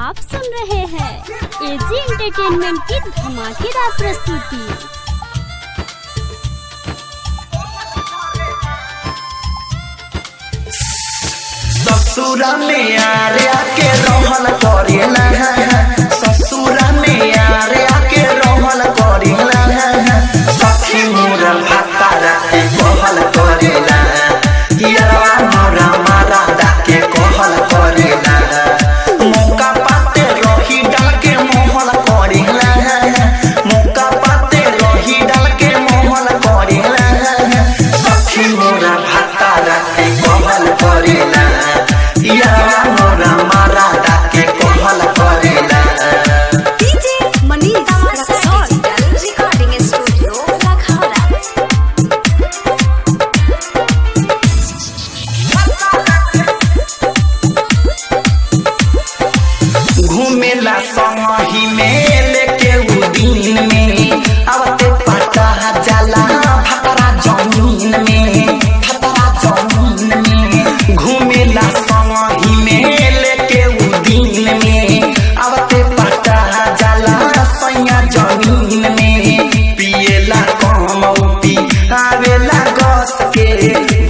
आप सुन रहे हैं एजी एंटरटेनमेंट की धमाकेदार प्रस्तुति। ससुरा में आरे आके रहल करेला, ससुरा में आरे आके रहल करेला, सखी मोरा भातारा के कहल करेला, यारवा मोरा मारा डाके कहल करेला, मौका पाते रही डाल के मोहल करेला, मौका पाते रही डाल के मोहल करेला, सखी मोरा भातारा के कहल करेला, यारवा मोरा मारा डाके कहल करेला। DJ Manish recording studio Lakhaura. घूमेला संगही में लेके उ दिन में आवते पटा जाला फतरा जमीन में, फतरा जमीन में घूमेला संगही में लेके उ दिन में आवते पटा जाला सैया जमीन में, पिएला कमौती आवेला गस के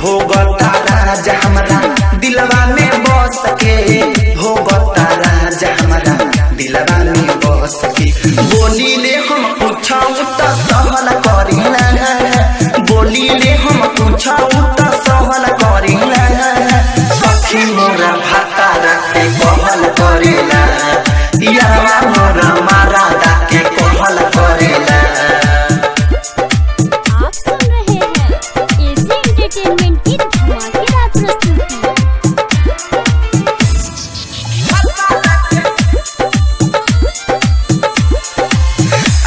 भोगता राज हमरा दिलवा में बस के, भोगता राज हमरा दिलवा में बस के, बोलीले हम पूछाऊ त सहल करेला, बोलीले हम पूछाऊ त सहल करेला, सखी मोरा भातारा के कहल करेला, यारवा मोरा मारा डाके कहल करेला। आप सुन रहे हैं एजी एंटरटेनमेंट की धमाकेदार प्रस्तुति।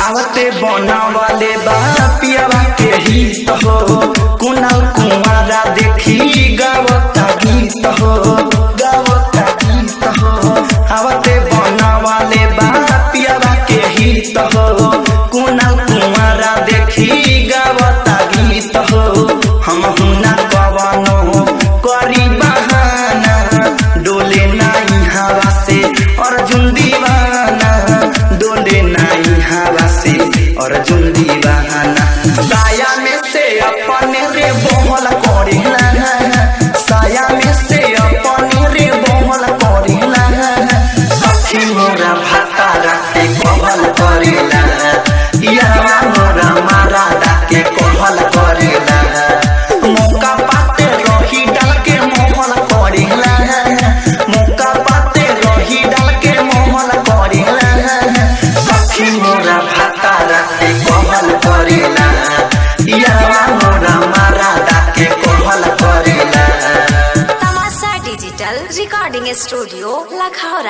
आवते बनावाले बा पियावा के हित हो, कुनाल कुमारा देखी गावता गीत हो, गावता गीत हो, आवते बनावाले बा पियावा के हित हो, कुनाल कुमारा देखी गावता गीत हो, हम हुना कवनो करी बहाना डोले नाई हवा से अर्जुन दीवाना, डोले नाई हवा से अर्जुन दीवाना, साया में से अपने रे बोहल करेला, साया में से अपने रे बोहल करेला, सखी मोरा भातारा के कहल करेला, यारवा मोरा मारा डाके कहल करेला, मौका पाते रही डाल के मोहल करेला, मौका पाते रही डाल के मोहल करेला, सखी मोरा भातारा के कहल करेला, यारवा मोरा मारा डाके कहल करेला। तमाशा डिजिटल रिकॉर्डिंग स्टूडियो लखौरा।